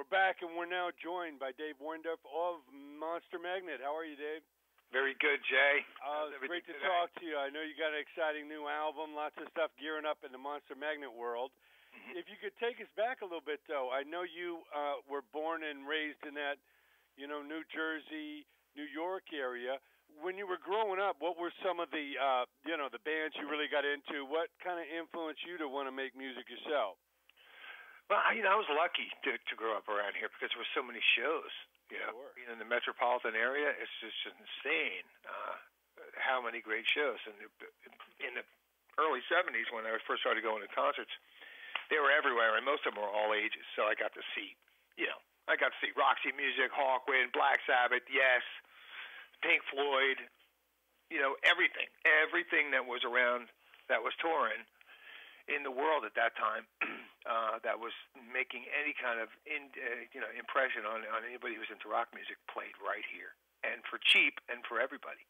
back, and we're now joined by Dave Weindorf of Monster Magnet. How are you, Dave? Very good, Jay. It's great to talk to you. I know you got an exciting new album, lots of stuff gearing up in the Monster Magnet world. Mm-hmm. If you could take us back a little bit, though, I know you were born and raised in that, New Jersey, New York area. When you were growing up, what were some of the, the bands you really got into? What kind of influenced you to want to make music yourself? Well, I was lucky to grow up around here because there were so many shows. Sure. Being in the metropolitan area, it's just insane how many great shows. And in the early 70s, when I first started going to concerts, they were everywhere, and most of them were all ages. So I got to see, Roxy Music, Hawkwind, Black Sabbath, Yes, Pink Floyd, everything that was around that was touring in the world at that time, that was making any kind of impression on anybody who was into rock music played right here, and for cheap and for everybody.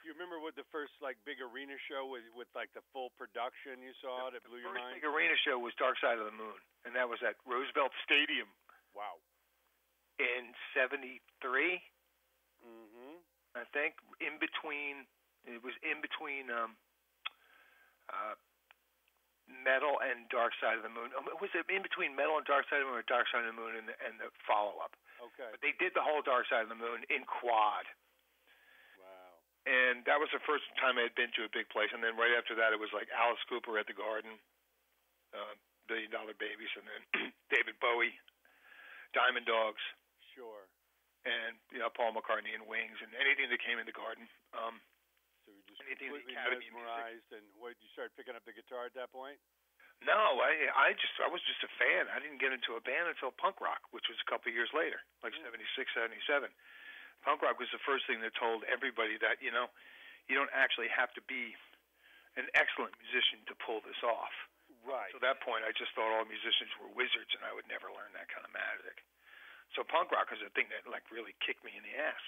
You remember what the first big arena show with the full production you saw that blew your mind? The first big arena show was Dark Side of the Moon, and that was at Roosevelt Stadium. Wow. In 73. Mm-hmm. I think in between Metal and Dark Side of the Moon. Was it in between Metal and Dark Side of the Moon, or Dark Side of the Moon and the follow-up? Okay. But they did the whole Dark Side of the Moon in quad. Wow. And that was the first time I had been to a big place. And then right after that, it was like Alice Cooper at the Garden, $1 Billion Babies, and then David Bowie, Diamond Dogs. Sure. And Paul McCartney and Wings, and anything that came in the Garden. So you just completely mesmerized, and you started picking up the guitar at that point? No, I was just a fan. I didn't get into a band until punk rock, which was a couple of years later, like 76, 77. Punk rock was the first thing that told everybody that, you don't actually have to be an excellent musician to pull this off. Right. So at that point, I just thought all musicians were wizards, and I would never learn that kind of magic. So punk rock was the thing that really kicked me in the ass.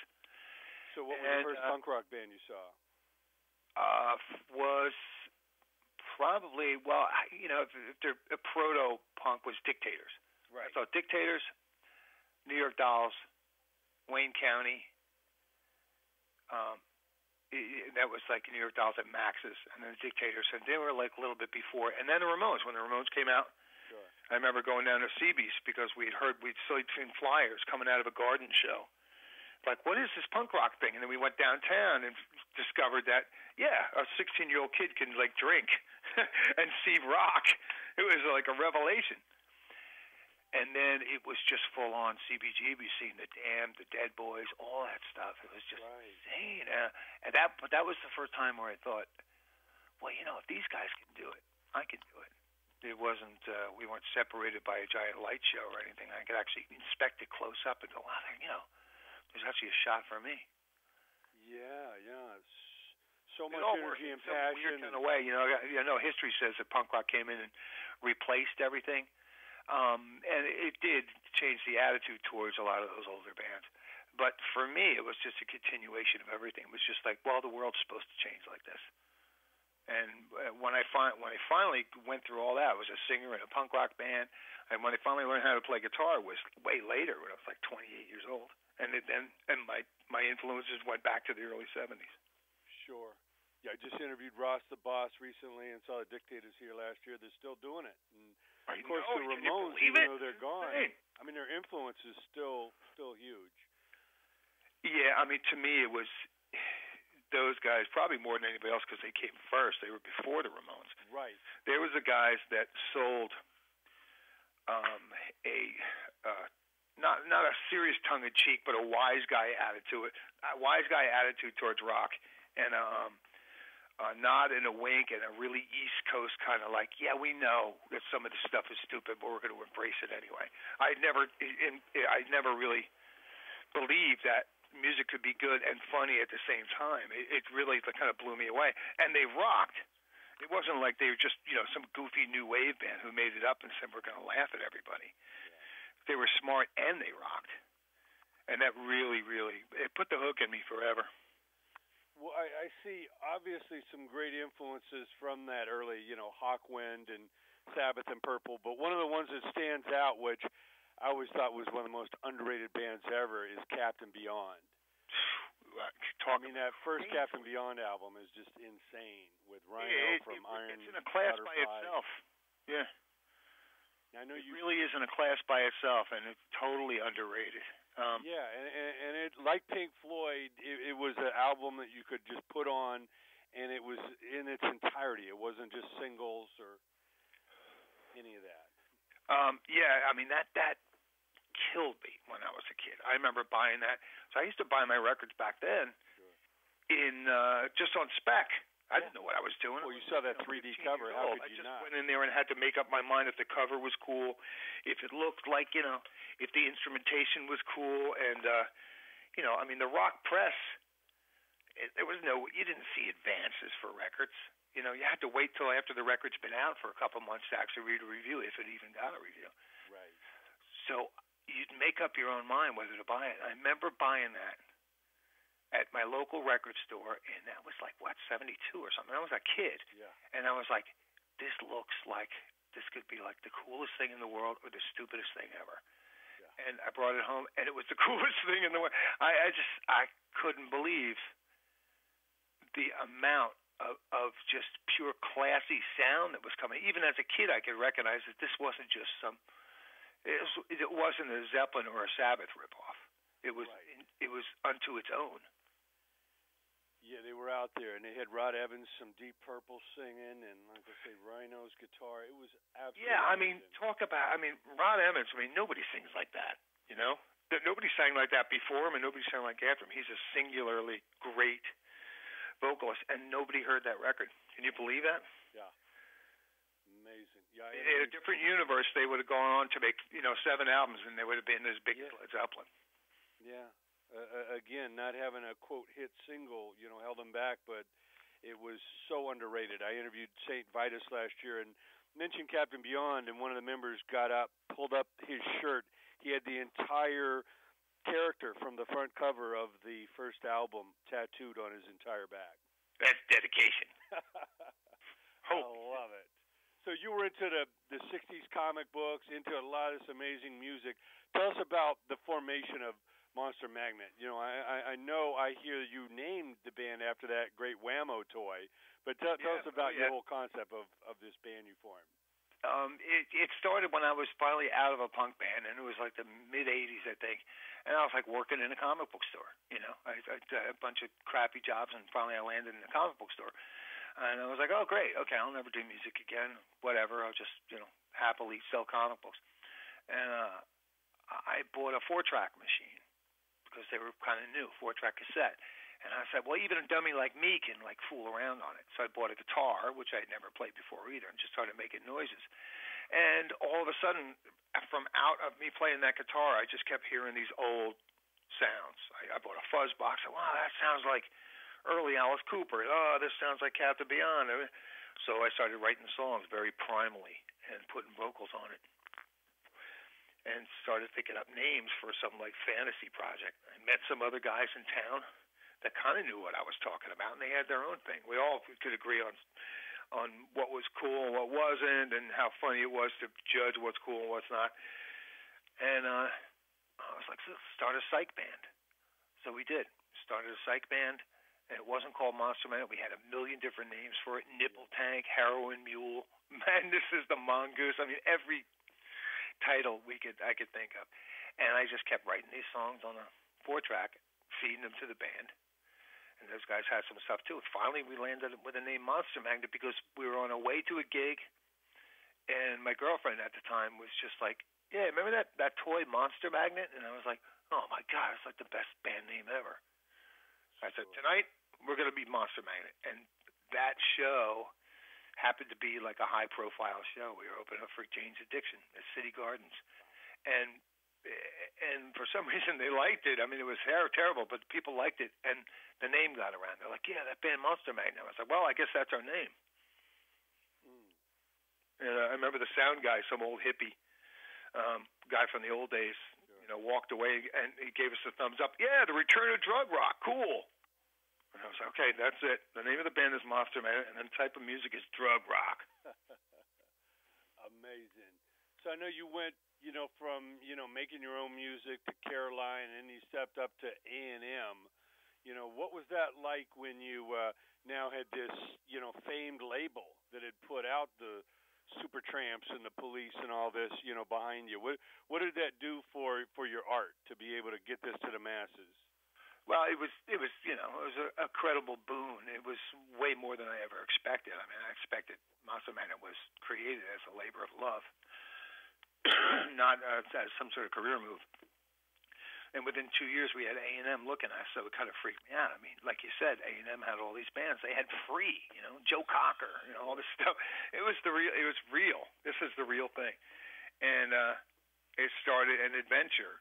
So what was the first punk rock band you saw? Was probably, if they're a proto-punk, was Dictators. Right. I thought Dictators, New York Dolls, Wayne County. That was like New York Dolls at Max's, and then the Dictators, and they were a little bit before. And then the Ramones, when the Ramones came out. Sure. I remember going down to CB's because we'd seen flyers coming out of a Garden show. Like, what is this punk rock thing? And then we went downtown and discovered that, a 16-year-old kid can, drink and see rock. It was like a revelation. And then it was just full-on CBGB, seeing the Damned, the Dead Boys, all that stuff. It was just insane. But that was the first time where I thought, well, if these guys can do it, I can do it. It wasn't, we weren't separated by a giant light show or anything. I could actually inspect it close up and go, wow, there's actually a shot for me. Yeah. So much energy and passion. Weird kind of way. History says that punk rock came in and replaced everything. And it did change the attitude towards a lot of those older bands. But for me, it was just a continuation of everything. It was just like, well, the world's supposed to change like this. And when I finally went through all that, I was a singer in a punk rock band. And when I finally learned how to play guitar, it was way later, when I was 28 years old. And my influences went back to the early 70s. Sure. Yeah, I just interviewed Ross the Boss recently and saw the Dictators here last year. They're still doing it. And of course, the Ramones, even though they're gone, their influence is still huge. Yeah, to me, it was those guys, probably more than anybody else, because they came first. They were before the Ramones. Right. There was the guys that sold not a serious tongue-in-cheek, but a wise guy attitude towards rock, and a nod and a wink and a really East Coast kind of we know that some of this stuff is stupid, but we're going to embrace it anyway. I never really believed that music could be good and funny at the same time. It really kind of blew me away. And they rocked. It wasn't like they were just, some goofy new wave band who made it up and said, we're going to laugh at everybody. Yeah. They were smart and they rocked. And that really, it put the hook in me forever. Well, I see obviously some great influences from that early, Hawkwind and Sabbath and Purple, but one of the ones that stands out, which I always thought was one of the most underrated bands ever is Captain Beyond. That first Captain Beyond album is just insane with Rhino from Iron. It's in a class by itself. Yeah. I know it really is in a class by itself, and it's totally underrated. And it, like Pink Floyd, it was an album that you could just put on, and it was in its entirety. It wasn't just singles or any of that. That killed me when I was a kid. I remember buying that. So I used to buy my records back then in just on spec. I didn't know what I was doing. Well, you saw that 3D cover. How could you not? I just went in there and had to make up my mind if the cover was cool, if it looked like, if the instrumentation was cool. And, the rock press, there was you didn't see advances for records. You had to wait till after the record's been out for a couple months to actually read a review, if it even got a review. Right. So you'd make up your own mind whether to buy it. I remember buying that at my local record store, and that was like, 72 or something. I was a kid. Yeah. And I was like, this looks like this could be like the coolest thing in the world or the stupidest thing ever. Yeah. And I brought it home, and it was the coolest thing in the world. I couldn't believe the amount of just pure classy sound that was coming. Even as a kid, I could recognize that this wasn't just it wasn't a Zeppelin or a Sabbath ripoff. It was It was unto its own. Yeah, they were out there, and they had Rod Evans, some Deep Purple singing, and like I say, Rhino's guitar. It was absolutely amazing. Rod Evans. Nobody sings like that. Nobody sang like that before him, and nobody sang like after him. He's a singularly great vocalist, and nobody heard that record. Can you believe that? Yeah. Amazing. Yeah. In a different universe, they would have gone on to make 7 albums, and they would have been as big as Led Zeppelin. Yeah. Again, not having a quote hit single, held them back, but it was so underrated. I interviewed St. Vitus last year and mentioned Captain Beyond, and one of the members got up, pulled up his shirt. He had the entire character from the front cover of the first album tattooed on his entire back. That's dedication. I love it. So you were into the 60s comic books, into a lot of this amazing music. Tell us about the formation of Monster Magnet. I know I hear you named the band after that great Whammo toy, but tell us about your whole concept of this band you formed. It started when I was finally out of a punk band, and it was like the mid-'80s, I think. And I was like working in a comic book store. I had a bunch of crappy jobs, and finally I landed in a comic book store. And I was like, oh, great. Okay, I'll never do music again. Whatever. I'll just, happily sell comic books. And I bought a 4-track machine because they were kind of new, 4-track cassette. And I said, well, even a dummy like me can fool around on it. So I bought a guitar, which I had never played before either, and just started making noises. And all of a sudden, from out of me playing that guitar, I just kept hearing these old sounds. I bought a fuzz box. Wow, that sounds like early Alice Cooper. Oh, this sounds like Captain Beyond. So I started writing songs very primally and putting vocals on it, and started thinking up names for some fantasy project. I met some other guys in town that kind of knew what I was talking about, and they had their own thing. We all could agree on what was cool and what wasn't, and how funny it was to judge what's cool and what's not. And I was like, so start a psych band. So we did. Started a psych band, and it wasn't called Monster Magnet. We had a million different names for it: Nipple Tank, Heroin Mule, Madness is the Mongoose. Every title I could think of. And I just kept writing these songs on a 4-track, feeding them to the band. And those guys had some stuff too. Finally, we landed with the name Monster Magnet because we were on our way to a gig, and my girlfriend at the time was just like, yeah, remember that toy Monster Magnet? And I was like, oh my God, it's like the best band name ever. So I said, tonight we're going to be Monster Magnet. And that show happened to be like a high-profile show. We were opening up for Jane's Addiction at City Gardens. And for some reason they liked it. It was terrible, but people liked it, and the name got around. They're like, yeah, that band Monster Magnet. I was like, well, I guess that's our name. And I remember the sound guy, some old hippie guy from the old days, walked away, and he gave us a thumbs up. Yeah, the return of drug rock, cool. And I was like, okay, that's it. The name of the band is Monster Magnet, and then the type of music is drug rock. Amazing. So I know you went, from, making your own music to Caroline, and then you stepped up to A&M. What was that like when you now had this, famed label that had put out the Supertramps and the Police and all this, behind you? What did that do for your art to be able to get this to the masses? Well, it was a credible boon. It was way more than I ever expected. I mean, I expected Monster Magnet was created as a labor of love, not as some sort of career move. And within 2 years, we had A&M looking at us, so it kind of freaked me out. I mean, like you said, A&M had all these bands. They had Free, Joe Cocker, all this stuff. It was real. It was real. This is the real thing. And it started an adventure,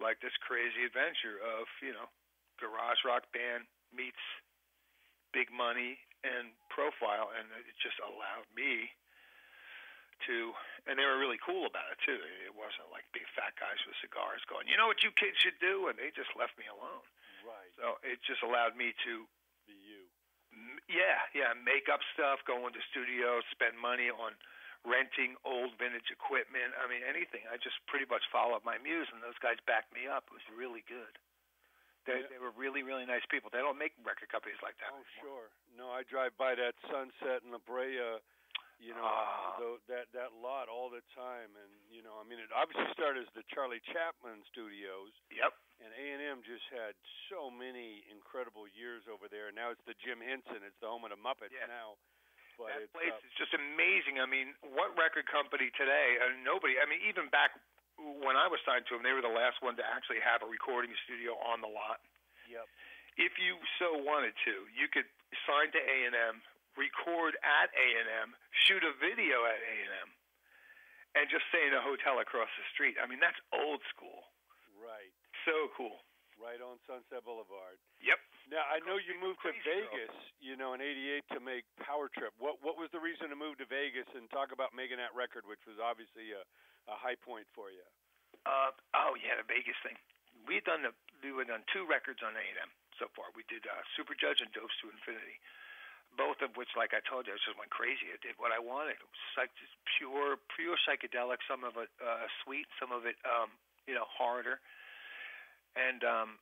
like this crazy adventure of, garage rock band meets big money and profile, and it just allowed me to, and they were really cool about it too. It wasn't like big fat guys with cigars going, you know what you kids should do, and they just left me alone. Right. So it just allowed me to be you. Yeah, make up stuff, go into studios, spend money on renting old vintage equipment. I mean, anything. I just pretty much followed my muse, and those guys backed me up. It was really good. They were really, really nice people. They don't make record companies like that anymore. Sure. No, I drive by that Sunset in La Brea, that lot all the time. And, it obviously started as the Charlie Chaplin Studios. Yep. And A&M just had so many incredible years over there. Now it's the Jim Henson. It's the home of the Muppets now. But that place is just amazing. I mean, what record company today, nobody, I mean, even back when I was signed to them, they were the last one to actually have a recording studio on the lot. Yep. If you so wanted to, you could sign to A&M, record at A&M, shoot a video at A&M, and just stay in a hotel across the street. I mean, that's old school. Right. So cool. Right on Sunset Boulevard. Yep. Now, I know you moved to Vegas, in '88 to make Power Trip. What was the reason to move to Vegas, and talk about making that record, which was obviously a high point for you? The Vegas thing. We had done 2 records on A&M so far. We did Super Judge and Dopes to Infinity, both of which, like I told you, I just went crazy. I did what I wanted. It was like just pure psychedelic. Some of it sweet, some of it harder. And I'm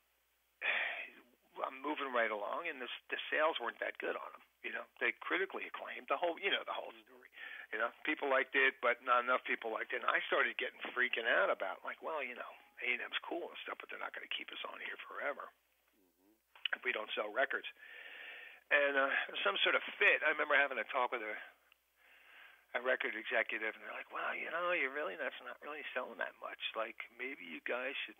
moving right along, and the sales weren't that good on them. They critically acclaimed the whole story. People liked it, but not enough people liked it. And I started getting freaking out about, A&M's cool and stuff, but they're not going to keep us on here forever if we don't sell records. And some sort of fit. I remember having a talk with a record executive, and they're like, well, that's not really selling that much. Like, maybe you guys should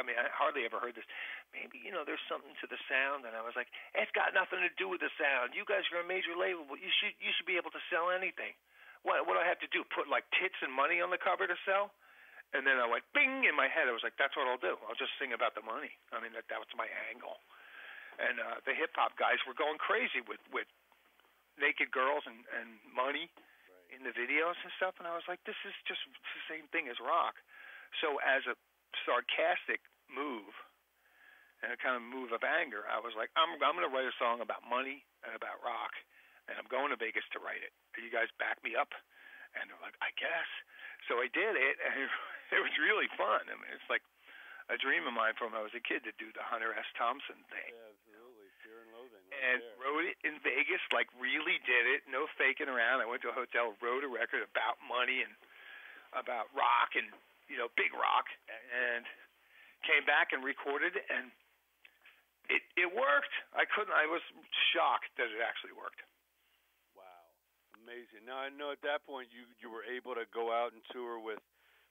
I hardly ever heard this. Maybe, there's something to the sound. And I was like, it's got nothing to do with the sound. You guys are a major label, but you should be able to sell anything. What do I have to do? Put, like, tits and money on the cover to sell? And then I went, bing, in my head. I was like, that's what I'll do. I'll just sing about the money. I mean, that was my angle. And the hip-hop guys were going crazy with naked girls and money in the videos and stuff, and I was like, this is just the same thing as rock. So as a sarcastic move and a kind of move of anger, I was like, I'm going to write a song about money and about rock, and I'm going to Vegas to write it. You guys back me up? And they're like, I guess. So I did it, and it was really fun. I mean, it's like a dream of mine from when I was a kid to do the Hunter S. Thompson thing. Yeah, absolutely. Fear and Loathing. And wrote it in Vegas, like really did it, no faking around. I went to a hotel, wrote a record about money and about rock and, big rock, and came back and recorded it, and it worked. I was shocked that it actually worked. Amazing. Now, I know at that point you were able to go out and tour with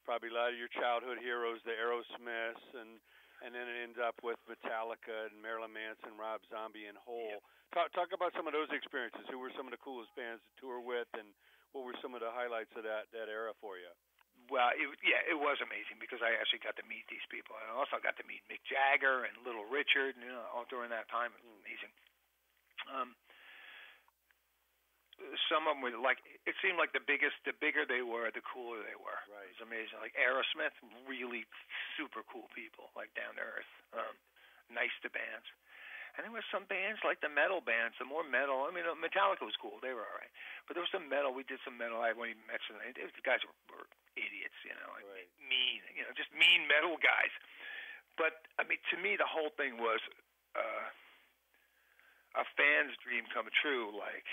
probably a lot of your childhood heroes, the Aerosmiths, and then it ends up with Metallica and Marilyn Manson, Rob Zombie, and Hole. Yep. Talk about some of those experiences. Who were some of the coolest bands to tour with, and what were some of the highlights of that era for you? Well, it was amazing because I actually got to meet these people. I also got to meet Mick Jagger and Little Richard, all during that time. It was amazing. Some of them were like, it seemed like the bigger they were, the cooler they were. Right. It was amazing. Like Aerosmith, really super cool people, like down to earth, nice to bands. And there were some bands like the metal bands, the more metal. I mean, Metallica was cool; they were all right. But there was some metal. We did some metal. I won't even mention it. The guys were idiots, mean metal guys. But I mean, to me, the whole thing was a fan's dream come true. Like,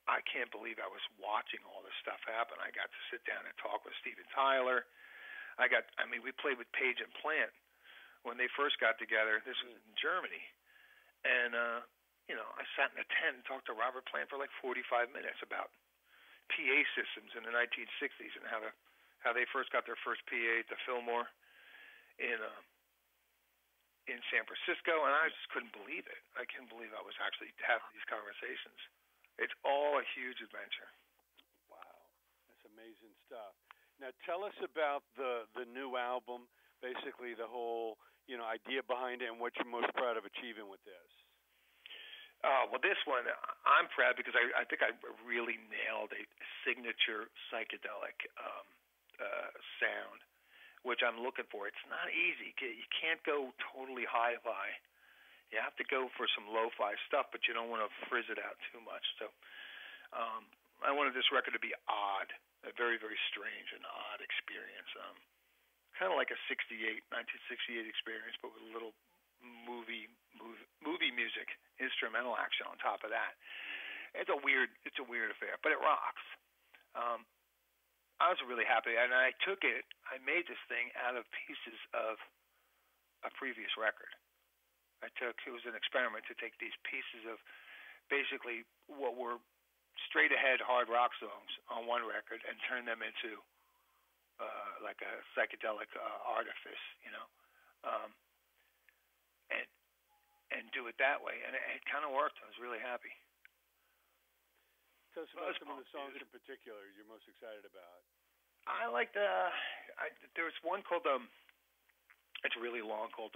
I can't believe I was watching all this stuff happen. I got to sit down and talk with Steven Tyler. We played with Page and Plant when they first got together. This was in Germany. And, I sat in a tent and talked to Robert Plant for like 45 minutes about PA systems in the 1960s and how they first got their first PA at the Fillmore in San Francisco, and I just couldn't believe it. I couldn't believe I was actually having these conversations. It's all a huge adventure. Wow, that's amazing stuff. Now tell us about the new album, basically the whole idea behind it, and what you're most proud of achieving with this. Well, this one I'm proud because I think I really nailed a signature psychedelic sound, which I'm looking for. It's not easy. You can't go totally hi-fi. You have to go for some lo-fi stuff, but you don't want to frizz it out too much. So I wanted this record to be odd, a very, very strange and odd experience. Kind of like a 1968 experience, but with a little movie music, instrumental action on top of that. It's a weird affair, but it rocks. I was really happy, and I made this thing out of pieces of a previous record. It was an experiment to take these pieces of basically what were straight ahead hard rock songs on one record and turn them into like a psychedelic artifice, and do it that way. And it kind of worked. I was really happy. Tell us about some of the songs in particular you're most excited about. I like there was one called it's really long, called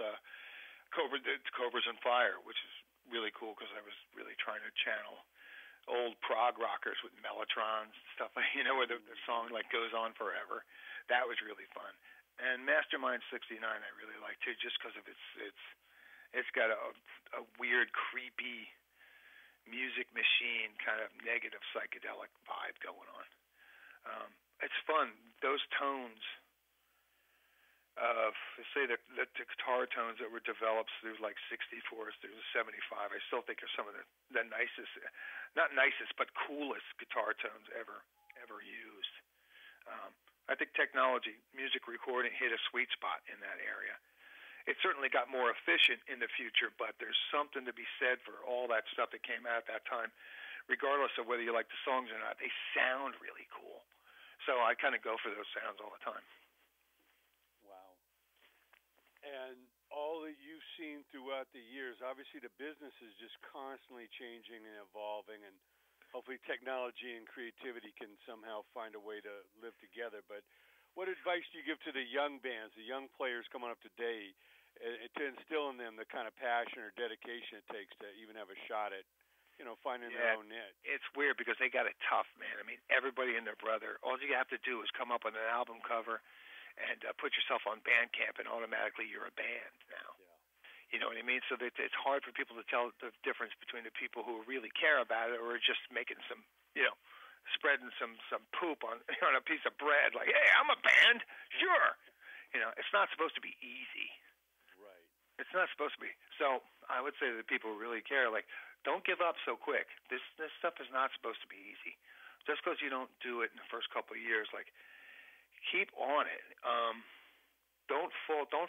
Cobras and Fire, which is really cool because I was really trying to channel old prog rockers with mellotrons and stuff, where the song like goes on forever. That was really fun. And Mastermind 69 I really like too, just because of it's got a weird, creepy music machine kind of negative psychedelic vibe going on. It's fun. Those tones of, say, the guitar tones that were developed through like 64s through the 75, I still think are some of the nicest, not nicest, but coolest guitar tones ever used. I think technology, music recording, hit a sweet spot in that area. It certainly got more efficient in the future, but there's something to be said for all that stuff that came out at that time. Regardless of whether you like the songs or not, they sound really cool. So I kind of go for those sounds all the time. Wow. And all that you've seen throughout the years, obviously the business is just constantly changing and evolving, and hopefully technology and creativity can somehow find a way to live together. But what advice do you give to the young bands, the young players coming up today, to instill in them the kind of passion or dedication it takes to even have a shot at finding their own niche? It's weird because they got it tough, man. I mean, everybody and their brother, all you have to do is come up with an album cover and put yourself on Bandcamp, and automatically you're a band now. Yeah. You know what I mean? So that it's hard for people to tell the difference between the people who really care about it or are just making some, spreading some poop on a piece of bread. Like, hey, I'm a band, sure. It's not supposed to be easy. Right. It's not supposed to be. So I would say to the people who really care, like, don't give up so quick. This stuff is not supposed to be easy. Just because you don't do it in the first couple of years, like, keep on it. Don't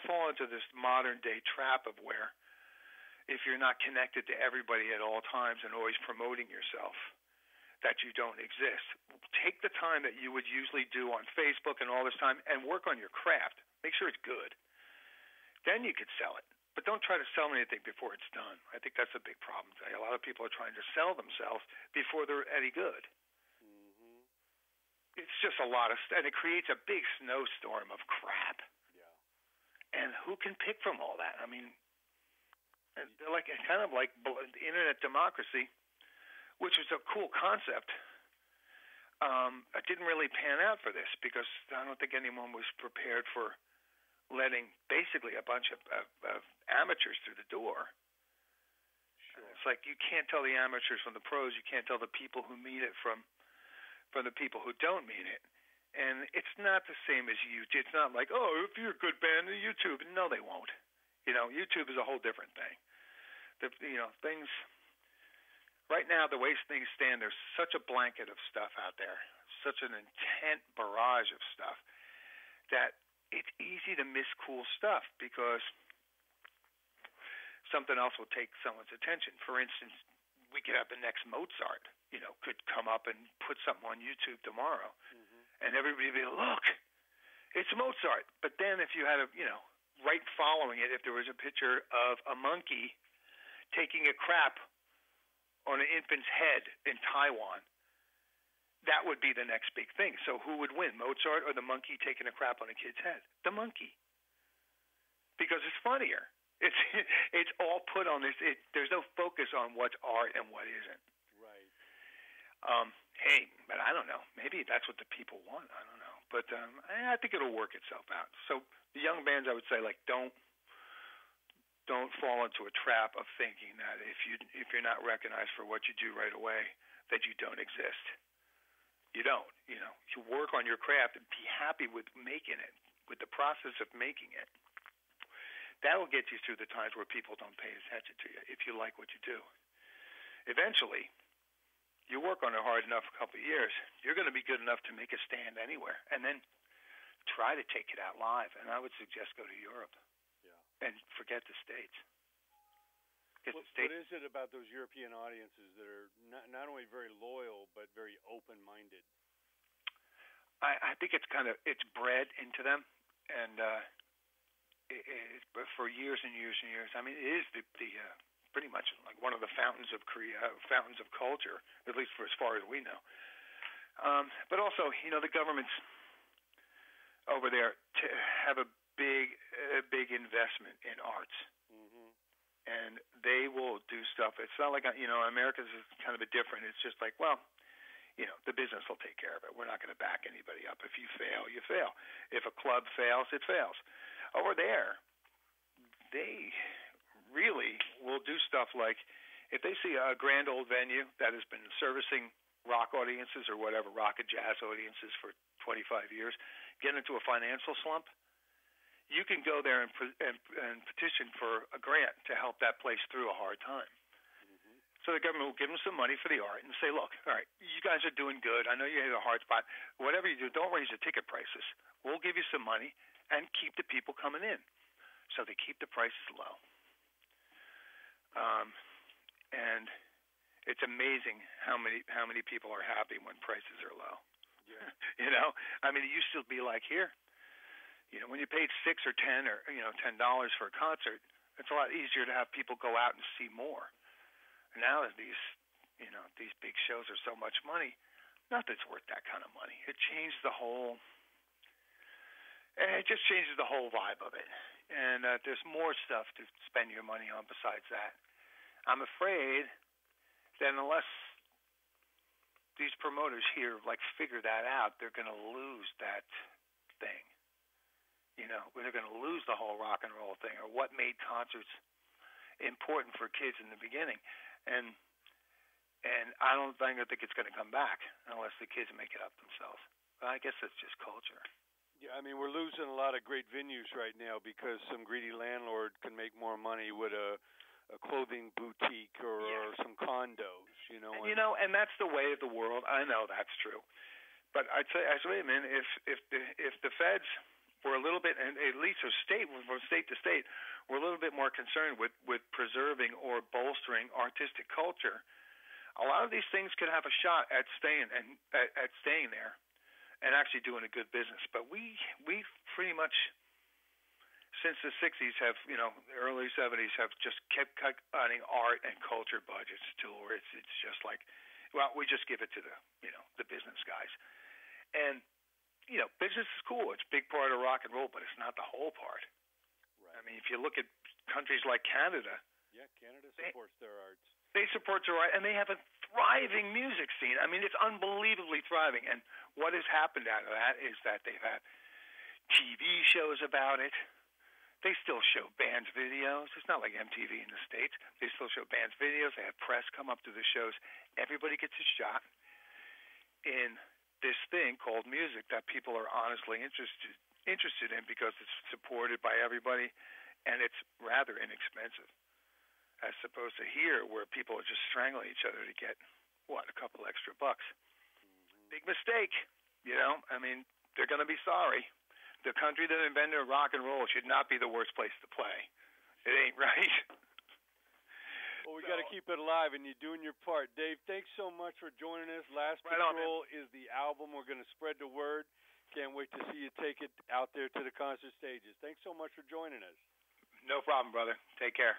fall into this modern day trap of where if you're not connected to everybody at all times and always promoting yourself, that you don't exist. Take the time that you would usually do on Facebook and all this time and work on your craft. Make sure it's good. Then you could sell it. But don't try to sell anything before it's done. I think that's a big problem today. A lot of people are trying to sell themselves before they're any good. Mm-hmm. It's just a lot of and it creates a big snowstorm of crap. Yeah. And who can pick from all that? I mean, they're like kind of like internet democracy, which was a cool concept. It didn't really pan out for this because I don't think anyone was prepared for letting basically a bunch of amateurs through the door. Sure. It's like you can't tell the amateurs from the pros. You can't tell the people who mean it from the people who don't mean it. And it's not the same as YouTube. It's not like, oh, if you're a good band on YouTube. No, they won't. YouTube is a whole different thing. Things right now, the way things stand, there's such a blanket of stuff out there, such an intent barrage of stuff, that it's easy to miss cool stuff because something else will take someone's attention. For instance, we could have the next Mozart, could come up and put something on YouTube tomorrow. And everybody would be, look, it's Mozart. But then if you had right following it, if there was a picture of a monkey taking a crap on an infant's head in Taiwan, that would be the next big thing. So who would win, Mozart or the monkey taking a crap on a kid's head? The monkey. Because it's funnier. It's all put on this. There's no focus on what's art and what isn't. Right. Hey, but I don't know. Maybe that's what the people want. I don't know. But I think it'll work itself out. So the young bands, I would say, don't fall into a trap of thinking that if you're not recognized for what you do right away, that you don't exist. You don't. You work on your craft and be happy with making it, with the process of making it. That'll get you through the times where people don't pay attention to you if you like what you do. Eventually, you work on it hard enough a couple of years, you're going to be good enough to make a stand anywhere, and then try to take it out live. And I would suggest go to Europe. Yeah. And forget the States. What is it about those European audiences that are not only very loyal but very open-minded? I think it's it's bred into them, and but for years and years and years. I mean, it is the pretty much like one of the fountains of fountains of culture, at least for as far as we know. But also, the governments over there have a big investment in arts, and they will do stuff. It's not like America's is kind of a different. It's just like, well, the business will take care of it. We're not going to back anybody up. If you fail, you fail. If a club fails, it fails. Over there, they really will do stuff like if they see a grand old venue that has been servicing rock audiences or whatever, rock and jazz audiences for 25 years, get into a financial slump, you can go there and petition for a grant to help that place through a hard time. So the government will give them some money for the art and say, look, all right, you guys are doing good. I know you hit a hard spot. Whatever you do, don't raise the ticket prices. We'll give you some money and keep the people coming in. So they keep the prices low. And it's amazing how many people are happy when prices are low. Yeah. I mean, it used to be like here. When you paid $6 or $10 or $10 for a concert, it's a lot easier to have people go out and see more. Now these big shows are so much money, nothing's worth that kind of money. It changes the whole. It just changes the whole vibe of it. And there's more stuff to spend your money on besides that. I'm afraid that unless these promoters here figure that out, they're going to lose that thing. They're going to lose the whole rock and roll thing, or what made concerts important for kids in the beginning. And I don't think it's going to come back unless the kids make it up themselves. But I guess that's just culture. Yeah, I mean, we're losing a lot of great venues right now because some greedy landlord can make more money with a clothing boutique or some condos, And that's the way of the world. I know that's true, but I'd say, wait a minute, if the feds were a little bit, and at least from state to state, we're a little bit more concerned with preserving or bolstering artistic culture, a lot of these things could have a shot at staying there. And actually doing a good business. But we pretty much, since the 60s early 70s have just kept cutting art and culture budgets to where it's just like, well, we just give it to the business guys. And, business is cool. It's a big part of rock and roll, but it's not the whole part. Right. I mean, if you look at countries like Canada. Yeah, Canada supports their arts. They support their art, and they have a thriving music scene. I mean, it's unbelievably thriving. And what has happened out of that is that they've had TV shows about it. They still show bands' videos. It's not like MTV in the States. They still show bands' videos. They have press come up to the shows. Everybody gets a shot in this thing called music that people are honestly interested in because it's supported by everybody, and it's rather inexpensive, as opposed to here where people are just strangling each other to get a couple extra bucks. Big mistake, you know. I mean, they're going to be sorry. The country that invented rock and roll should not be the worst place to play. It ain't right. Well, we got to keep it alive, and you're doing your part. Dave, thanks so much for joining us. Last Patrol is the album. We're going to spread the word. Can't wait to see you take it out there to the concert stages. Thanks so much for joining us. No problem, brother. Take care.